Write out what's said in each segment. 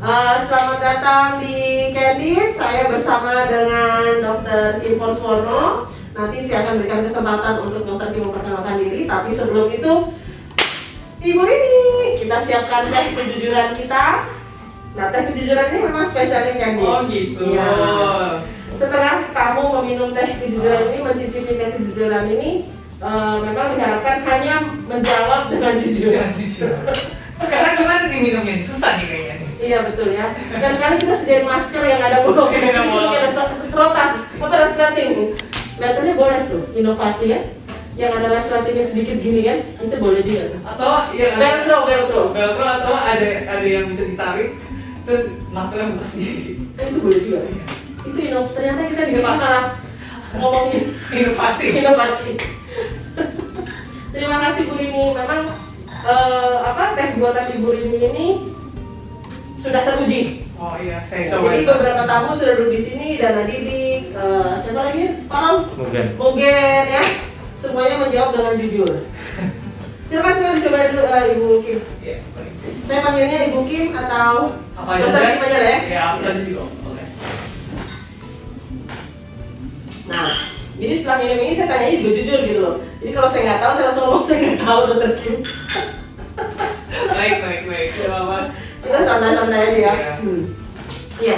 Selamat datang di Candid. Saya bersama dengan Dr. Kim Porswono. Nanti saya akan berikan kesempatan untuk Dr. Kim memperkenalkan diri. Tapi sebelum itu, Ibu ini kita siapkan teh kejujuran kita. Nah, teh kejujuran ini memang spesialnya Candid. Oh gitu. Ya. Setelah kamu meminum teh kejujuran ini, mencicipi teh kejujuran ini, memang diharapkan hanya menjawab dengan jujur. Sekarang gimana nih minumnya? Susah nih kayaknya. Iya betul ya. Dan kali kita sediain masker yang ada bolongnya, kita ada serotan, apa resleting. Kelihatannya boleh tuh, inovasi ya. Yang ada resletingnya sedikit gini kan, itu boleh juga tuh. Atau ya Velcro. atau ada yang bisa ditarik, terus maskernya buka sendiri. Itu boleh juga. Itu inovasi. Ternyata kita bisa masalah ngomongin Inovasi. Terima kasih Bu Rini. Memang teh buatan Ibu Rini ini sudah teruji. Oh iya, saya coba. Jadi beberapa tamu sudah duduk di sini dan Didik, siapa lagi? Param? Mugen ya. Semuanya menjawab dengan jujur. Silakan dicoba dulu Ibu Kim. Iya, baik. Saya panggilnya Ibu Kim atau Apa Dr. Kim aja lah ya. Ya, apa aja juga. Oke. Nah, jadi setelah minum ini saya tanya juga jujur gitu loh. Jadi kalau saya nggak tahu, saya langsung ngomong saya nggak tahu Dr. Kim. Baik. Ya, apa? Kita santai-santai aja ya. Iya.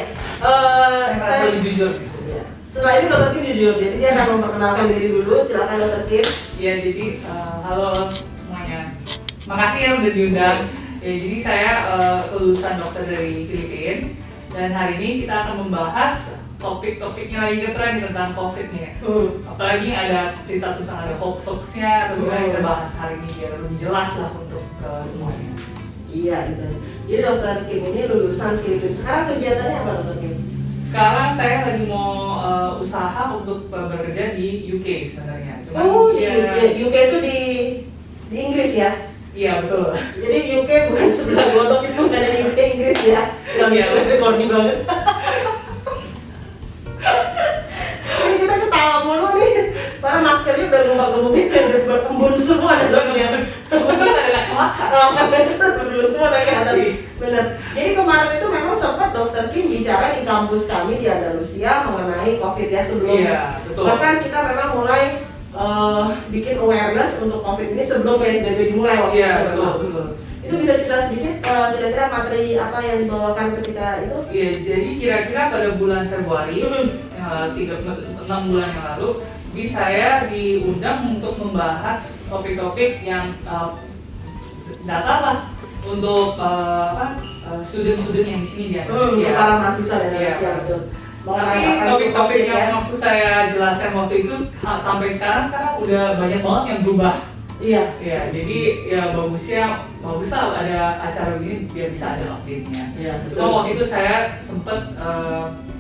Saya lebih jujur. Ya. Setelah ini Dr. Kim jujur, jadi dia akan memperkenalkan diri dulu. Silakan Dr. Kim. Ya, jadi halo semuanya. Makasih ya udah diundang. Ya, jadi saya lulusan dokter dari Filipina dan hari ini kita akan membahas topik-topiknya lagi ngetren tentang COVID nih ya. Apalagi ada cerita tentang ada hoax-hoaxnya, atau gimana kita bahas hari ini biar lebih jelas lah untuk semuanya. Iya, gitu. Jadi Dr. Kim ini lulusan Filipina. Sekarang kegiatannya apa Dr. Kim? Sekarang saya lagi mau usaha untuk bekerja di UK sebenarnya. Di ya, UK itu di Inggris ya? Iya betul. Jadi UK bukan sebelah godok, itu bukan ada UK Inggris ya? Yang Iya. itu corny banget. Ini kita ketawa mulu nih, karena maskernya udah gemuk-gemukin dan udah berembun semua dalamnya. Kebetulan ada kacamata. Oh, kan itu berembun semua dari atas. Bener. Jadi kemarin itu memang sempat Dr. Kim bicara di kampus kami di Andalusia mengenai COVID ya sebelumnya. Iya betul. Bahkan kita memang mulai bikin awareness untuk COVID ini sebelum PSBB dimulai waktu Iya itu. betul. Itu bisa cerita sedikit kira-kira materi apa yang dibawakan ketika itu? Iya, jadi kira-kira pada bulan Februari, 6 bulan yang lalu, saya diundang untuk membahas topik-topik yang data lah untuk student-student yang di sini di Indonesia. Para mahasiswa di Indonesia Iya. betul. Tapi topik-topik yang waktu saya jelaskan waktu itu sampai sekarang karena udah banyak banget yang berubah. Iya. Ya, jadi ya bagus lah ada acara ini biar bisa ada update-nya. Iya, betul. Cuma waktu itu saya sempat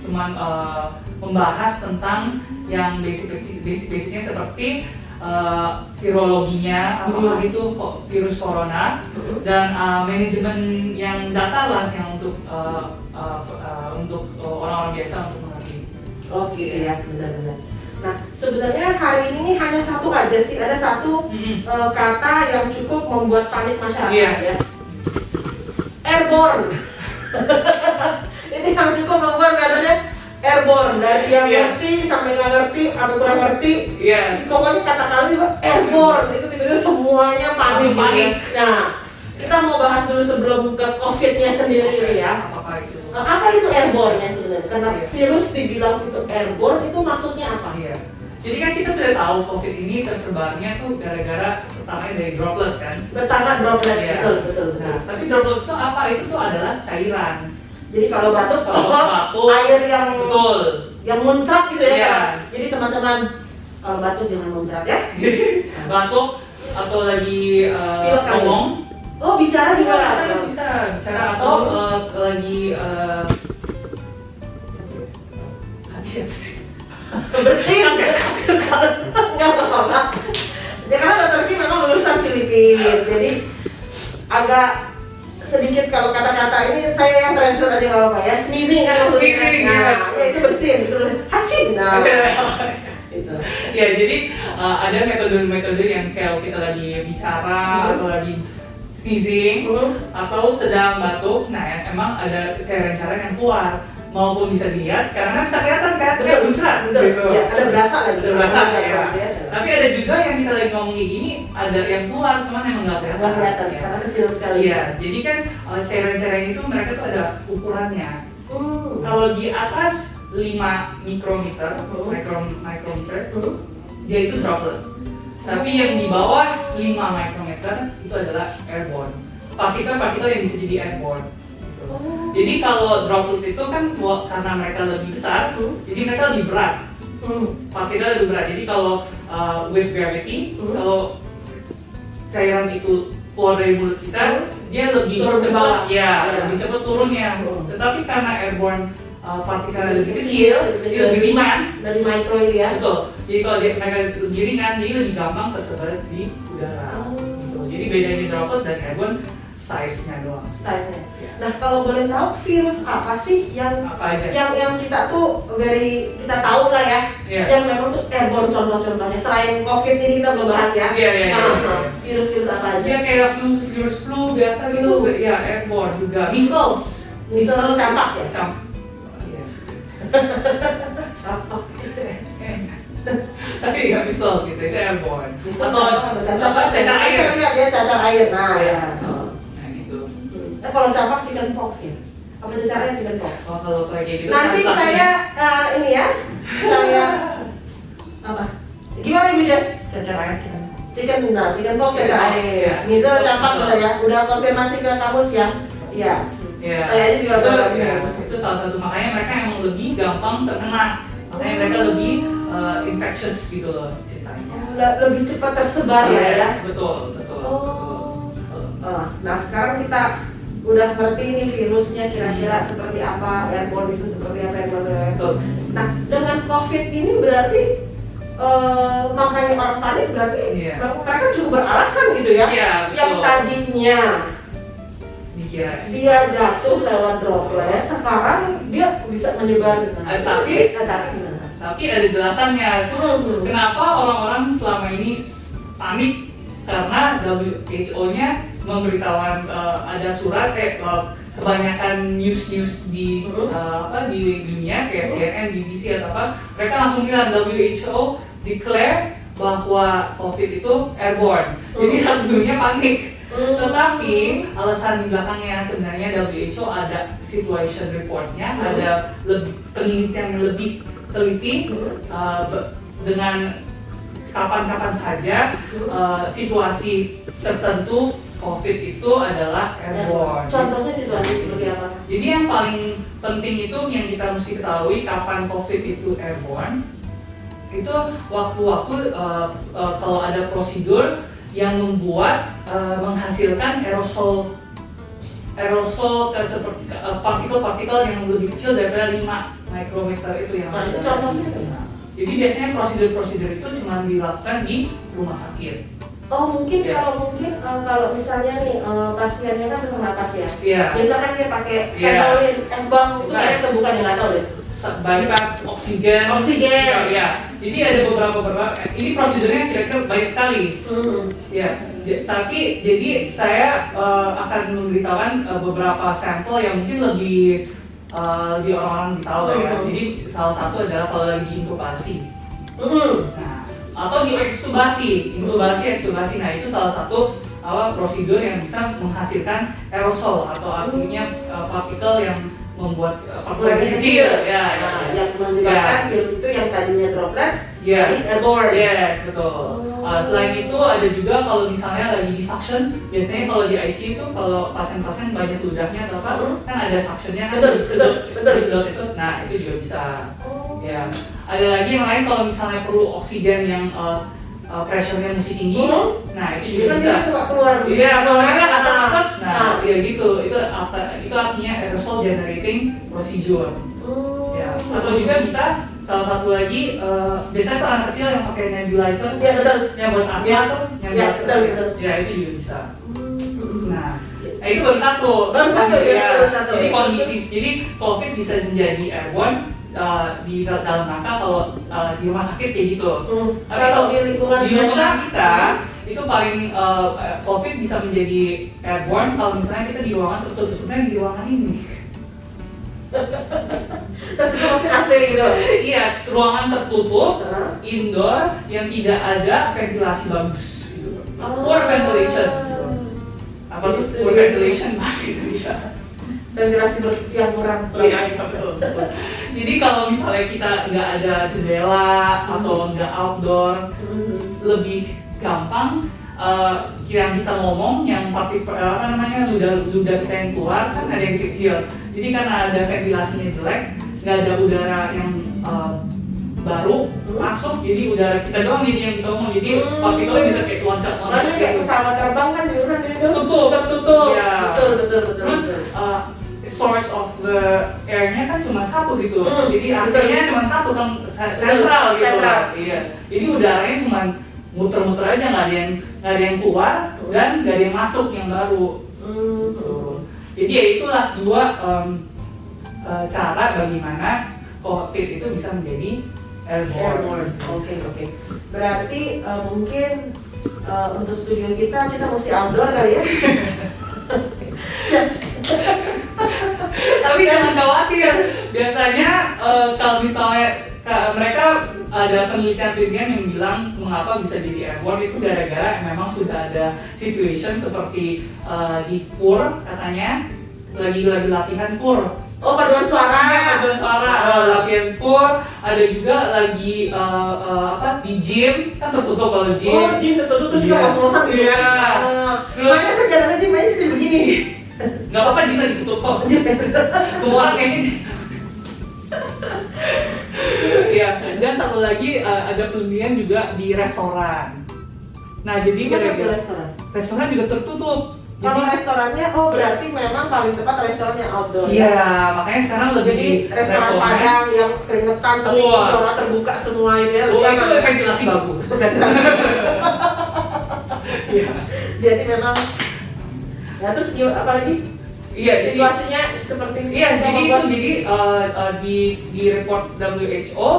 cuman membahas tentang yang basic-basicnya seperti virologinya, apakah itu virus corona, dan manajemen yang data lah yang untuk orang-orang biasa untuk mengerti. Oh gitu ya, benar-benar. Nah, sebenarnya hari ini hanya satu aja sih, ada satu kata yang cukup membuat panik masyarakat ya. Airborne. Ini yang cukup membuat katanya airborne, dari yang ngerti sampai nggak ngerti atau kurang ngerti. Iya. Pokoknya kata-kata juga airborne, itu tiba-tiba semuanya panik. Panik. Gitu. Nah, kita mau bahas dulu sebelum ke COVID-nya sendiri ini ya. Apa itu? Apa itu airborne-nya sebenarnya? Karena virus dibilang itu airborne, itu maksudnya apa? Iya. Jadi kan kita sudah tahu COVID ini tersebarnya tuh gara-gara pertamanya dari droplet kan. Pertama droplet, Iya. betul. Nah, tapi droplet itu apa? Itu tuh adalah cairan. Jadi kalau batuk, Kalau batuk, air yang betul. yang muncrat gitu ya. Iya. Kan? Jadi teman-teman kalau batuk jangan muncrat ya. Batuk atau lagi Pilek kali. ngomong. Oh bicara juga. Bisa bicara atau lagi hati apa sih? Bersin. Nggak apa-apa. Ya karena Dr. Kim memang lulusan Filipina, jadi agak sedikit kalau kata-kata ini saya yang translate aja nggak apa-apa ya. Sneezing kan maksudnya. Sneezing, Nah, ya. ya itu bersin, itu hacin. Nah, itu. Ya jadi ada metode-metode yang kayak kita lagi bicara atau lagi sneezing atau sedang batuk, nah emang ada cairan-cairan yang keluar, maupun bisa dilihat karena bisa kelihatan kan, kayak muncrat gitu. Ya, ada berasa lagi. Ada berasa ya. Ya. Tapi ada juga yang kita lagi ngomong kayak gini, ada yang keluar, cuman emang nggak kelihatan. Nggak kelihatan, Ya. karena kecil sekali. Iya, jadi kan cairan-cairan itu mereka tuh ada ukurannya. Kalau di atas 5 mikrometer, micrometer, dia itu droplet. Tapi yang di bawah 5 micrometer itu adalah airborne. Partikel-partikel yang bisa jadi airborne. Gitu. Jadi kalau droplet itu kan karena mereka lebih besar, jadi mereka lebih berat. Partikel lebih berat. Jadi kalau with gravity, kalau cairan itu keluar dari mulut kita, dia lebih cepat, lebih cepat turunnya. Tetapi karena airborne partikel lebih kecil, lebih ringan dari mikro ini ya. Betul. Jadi kalau mereka lebih ringan, jadi lebih gampang tersebar di udara. Gitu. Jadi bedanya droplet dan airborne size-nya doang. Size-nya. Nah, kalau boleh tahu virus apa sih yang kita tuh kita tahu lah ya, yang memang tuh airborne contoh-contohnya selain COVID ini kita belum bahas ya. Virus-virus apa aja? Ya kayak virus flu biasa gitu, ya airborne juga. Measles campak ya? Campak. Tapi nggak measles gitu, itu airborne. Atau cacar air. Saya lihat ya cacar air. Nah, ya. Kalau campak chicken pox ya? Apa cacar air chicken pox? Oh, kalau kayak gitu. Nanti saya ini ya, saya apa? Gimana Ibu Jess? Cacar air chicken pox cacar air. Measles campak benar ya? Udah konfirmasi ke kamus ya? Iya. Saya aja juga baru. Itu salah satu makanya mereka yang lebih gampang terkena. Makanya mereka lebih infectious gitu loh ceritanya. Lebih cepat tersebar ya? Betul. Nah sekarang kita udah ngerti nih virusnya kira-kira seperti apa, airborne itu seperti apa yang maksudnya. Nah dengan COVID ini berarti makanya orang panik berarti mereka cukup beralasan gitu ya. Yang tadinya dia jatuh lewat droplet, sekarang dia bisa menyebar. Tapi ada jelasannya. Kenapa orang-orang selama ini panik? Karena WHO-nya memberitahuan ada surat kebanyakan news di dunia kayak CNN, BBC atau apa, mereka langsung bilang WHO declare bahwa COVID itu airborne. Jadi satu dunia panik. Tetapi alasan di belakangnya sebenarnya WHO ada situation reportnya, ada penelitian yang lebih teliti dengan kapan-kapan saja situasi tertentu COVID itu adalah airborne. Contohnya situasi seperti apa? Jadi yang paling penting itu yang kita mesti ketahui kapan COVID itu airborne. Itu waktu-waktu kalau ada prosedur yang membuat menghasilkan aerosol seperti partikel-partikel yang lebih kecil daripada 5 mikrometer itu yang itu contohnya. Jadi biasanya prosedur-prosedur itu cuma dilakukan di rumah sakit. Oh mungkin kalau misalnya nih pasiennya kan sesama pasien. Biasanya kan dia pakai F-bomb itu kayak terbuka dia nggak tahu deh. Banyak oksigen. Ya. Jadi ada beberapa ini prosedurnya kira-kira banyak sekali. Ya. Tapi jadi saya akan memberitahukan beberapa sampel yang mungkin lebih orang-orang tahu ya. Jadi salah satu adalah kalau lagi inkubasi. Nah, atau di ekstubasi. Nah, itu salah satu prosedur yang bisa menghasilkan aerosol atau artinya partikel yang membuat partikel kecil yang menyebabkan virus itu yang tadinya droplet jadi airborne. Yes, betul. Selain itu ada juga kalau misalnya lagi di suction, biasanya kalau di ICU itu kalau pasien-pasien banyak ludahnya atau apa, kan ada suctionnya kan disedot itu, nah itu juga bisa. Ya, ada lagi yang lain kalau misalnya perlu oksigen yang pressure-nya mesti tinggi, nah itu juga bisa. Kan suka keluar. Iya, kalau kan asap-asap, nah ya gitu, itu artinya aerosol generating procedure. Ya, atau juga bisa salah satu lagi biasanya tuh anak kecil yang pakai nebulizer, yang buat asma tuh, yang buat ya itu juga bisa. Nah, itu baru satu. Jadi Jadi COVID bisa menjadi airborne di dalam rangka kalau di rumah sakit kayak gitu. Tapi Kalau di lingkungan di lingkungan biasa, kita itu paling COVID bisa menjadi airborne kalau misalnya kita di ruangan tertutup. Sebenarnya di ruangan ini. tapi itu masih AC gitu. Iya, ruangan tertutup, indoor yang tidak ada ventilasi bagus. Gitu. Poor ventilation. Apa tuh poor ventilation bahasa Indonesia? Ventilasi yang kurang. Iya, betul. Jadi kalau misalnya kita nggak ada jendela atau nggak outdoor, lebih gampang yang kita ngomong yang ludah kita yang keluar kan ada yang kecil. Jadi karena ada ventilasinya jelek, nggak ada udara yang baru masuk, jadi udara kita doang jadi yang kita ngomong, jadi partikelnya bisa kayak loncat-loncat. Makanya kayak pesawat terbang kan juga itu tertutup. Ya. Betul. Terus source of the air-nya kan cuma satu gitu, jadi AC-nya cuma satu kan sentral gitu. Iya. Jadi udaranya cuma muter-muter aja, nggak ada yang keluar dan nggak ada yang masuk yang baru. Jadi ya itulah dua cara bagaimana COVID itu bisa menjadi airborne. Oke. Berarti mungkin untuk studio kita mesti outdoor kali ya. Siap. Tapi jangan khawatir. Biasanya kalau misalnya mereka ada penelitian yang bilang mengapa bisa jadi airborne itu gara-gara memang sudah ada situation seperti di KUR katanya lagi latihan KUR. Oh, paduan suara. Latihan KUR. Ada juga lagi di gym kan tertutup kalau gym. Oh, gym tertutup tuh kita kos-kosan gitu ya. Makanya saya jarang nge-gym, makanya saya jadi begini. Gak apa-apa gym lagi tutup kok. Semua orang kayaknya. Ya, dan satu lagi ada penelitian juga di restoran. Nah, jadi gara-gara restoran juga tertutup. Kalau restorannya, berarti memang paling tepat restoran yang outdoor. Iya, makanya sekarang lebih. Jadi restoran Padang yang keringetan tapi udara terbuka semua ini ya. Itu ventilasi bagus. Iya. Jadi memang. Ya terus apa lagi? Iya, situasinya seperti ini. Iya, jadi di report WHO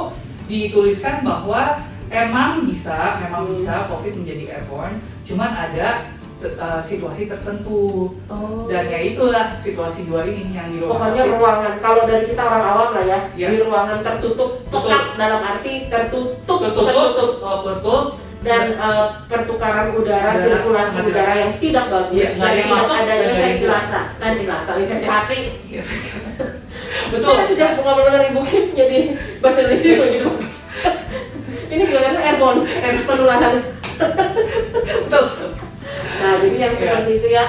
dituliskan bahwa memang bisa COVID menjadi airborne, cuman ada situasi tertentu. Dan ya itulah situasi dua ini yang di ruangan. Pokoknya ruangan, kalau dari kita orang awam lah ya, Ya. di ruangan tertutup, pekak dalam arti tertutup. Dan pertukaran udara, sirkulasi udara yang tidak bagus, dan tidak adanya ventilasi. Betul. Saya sejak ngobrol dengan Ibu Kim jadi bahasa Indonesia lebih bagus. Ini kelihatannya airborne, penularan. Betul. Nah, jadi yang seperti itu ya,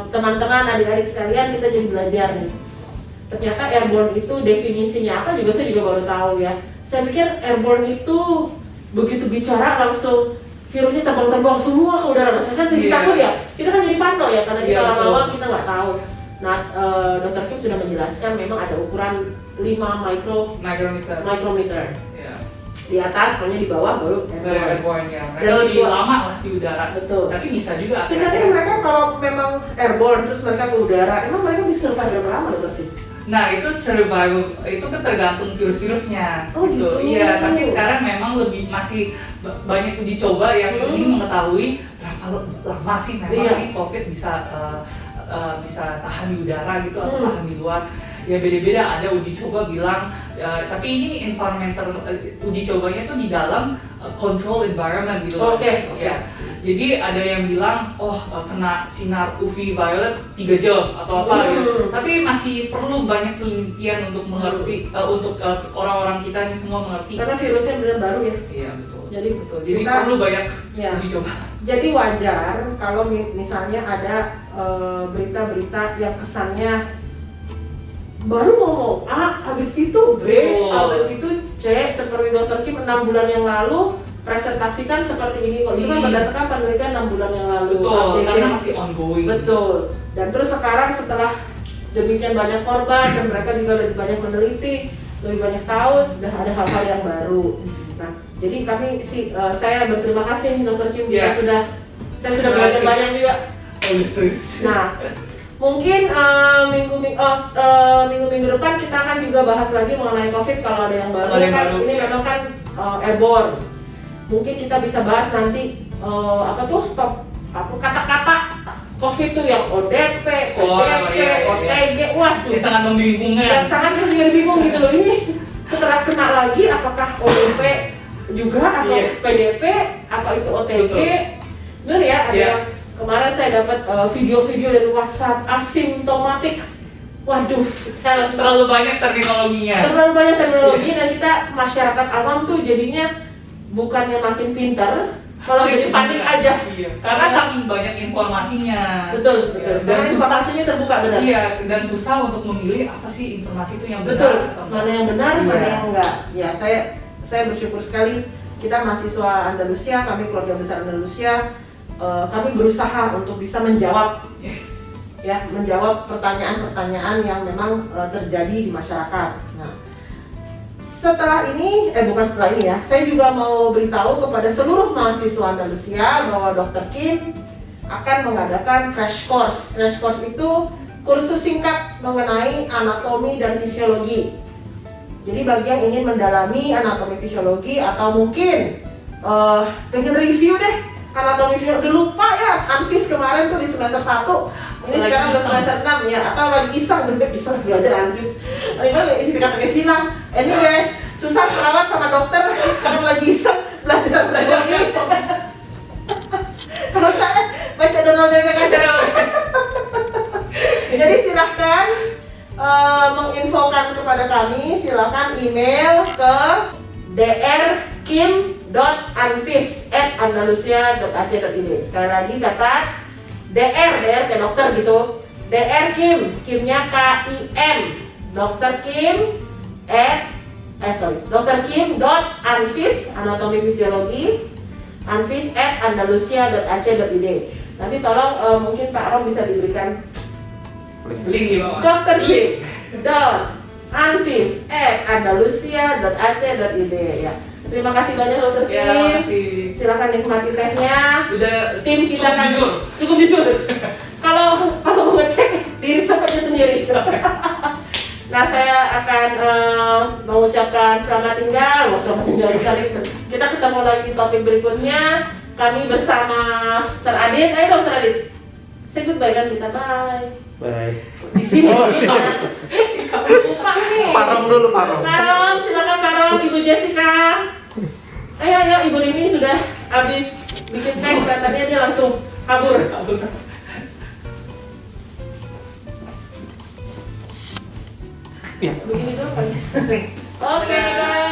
teman-teman, adik-adik sekalian, kita jadi belajar nih. Ternyata airborne itu definisinya apa juga saya juga baru tahu ya. Saya pikir airborne itu begitu bicara langsung virusnya terbang-terbang semua ke udara. Kan jadi takut ya. Kita kan jadi parno ya karena kita orang awam, kita nggak tahu. Nah, Dr. Kim sudah menjelaskan memang ada ukuran 5 micrometer. Di atas, hanya di bawah baru airborne ya. Mereka lebih lama lah di udara. Betul. Tapi bisa juga. Sebenarnya mereka kalau memang airborne terus mereka ke udara, emang mereka bisa survive berapa lama Dr. Kim? Nah, itu survival itu kan tergantung virus-virusnya. Oh gitu. Iya, tapi sekarang memang masih banyak uji coba yang ingin mengetahui berapa lama sih memang ini COVID bisa tahan di udara gitu atau tahan di luar. Ya beda-beda, ada uji coba bilang tapi ini environmental uji cobanya tuh di dalam control environment gitu. Oke. Ya. Jadi ada yang bilang kena sinar UV violet 3 jam atau apa gitu. Tapi masih perlu banyak penelitian untuk mengerti untuk orang-orang kita ini semua mengerti. Karena virusnya benar baru ya. Iya betul. Jadi Jadi perlu banyak uji coba. Jadi wajar kalau misalnya ada berita-berita yang kesannya baru ngomong A, habis itu B, habis itu C, seperti Dr. Kim 6 bulan yang lalu presentasikan seperti ini kok. Itu kan berdasarkan penelitian 6 bulan yang lalu. Betul, karena masih ongoing. Betul. Dan terus sekarang setelah demikian banyak korban dan mereka juga lebih banyak meneliti, lebih banyak tahu, sudah ada hal-hal yang baru. Nah, jadi saya berterima kasih Dr. Kim saya sudah belajar banyak juga. Nah, mungkin minggu-minggu depan kita akan juga bahas lagi mengenai COVID kalau ada yang baru Kalau ada yang kan. baru, Ini ya. memang kan airborne. Mungkin kita bisa bahas nanti apa kata-kata COVID itu yang ODP, ODP, OTG, waduh. Ini sangat membingungkan. Yang sangat kita juga bingung gitu loh ini. Setelah kena lagi, apakah ODP juga atau Iya. PDP, apa itu OTG? Betul. Bener ya, ada Iya. yang kemarin saya dapat video-video dari WhatsApp asimptomatik. Waduh, saya langsung Terlalu banyak terminologinya. terlalu banyak teknologi dan kita masyarakat awam tuh jadinya bukannya makin pintar, malah jadi panik aja. Iya. Karena saking banyak informasinya. Betul, betul. Dan Karena susah. informasinya terbuka benar. Iya, dan susah untuk memilih apa sih informasi itu yang Betul. benar. atau Mana yang benar, Iya. mana yang enggak. Ya, saya bersyukur sekali kita mahasiswa Andalusia, kami keluarga besar Andalusia, kami berusaha untuk bisa menjawab ya, menjawab pertanyaan-pertanyaan yang memang terjadi di masyarakat. Nah, setelah ini, bukan setelah ini ya, saya juga mau beritahu kepada seluruh mahasiswa Andalusia bahwa Dr. Kim akan mengadakan crash course. Crash course itu kursus singkat mengenai anatomi dan fisiologi. Jadi bagi yang ingin mendalami anatomi fisiologi atau mungkin pengen review deh anatomi fisiologi, udah lupa ya Anfis kemarin tuh di semester 1. Ini Lagi sekarang udah iseng. semester 6 ya, atau lagi iseng belajar Anfis. Memang ya isi kata silang. Anyway, susah perawat sama dokter yang lagi iseng belajar. Kalau saya baca donal bebek aja. Jadi silahkan menginfokan kepada kami, silahkan email ke drkim.anfis@andalusia.ac.id. Sekali lagi catat, DR kayak dokter gitu. DR Kim, Kimnya KIM. Dr. Kim Dr. Kim.anfis anatomi fisiologi anfis@andalusia.ac.id. Nanti tolong mungkin Pak Rom bisa diberikan link di bawah. Dr. Kim.anfis@andalusia.ac.id ya. Terima kasih banyak Dr. Kim. Ya, makasih. Silakan nikmati tehnya. Udah Tim kita cukup kan jujur. cukup jujur. Kalau mau ngecek diri saya sendiri. Nah, saya akan mengucapkan selamat tinggal. Selamat tinggal sekali. Kita ketemu lagi di topik berikutnya. Kami bersama Sir Adit. Ayo dong Sir Adit. Say goodbye kan kita. Bye. Bye. Di sini. Oh, Lupa nih. Parom dulu, parom. Parom, silakan Parom, Ibu Jessica. Ayo, Ibu Rini sudah habis bikin teh, katanya dia langsung kabur. Iya. Begini dulu kan. Oke, guys.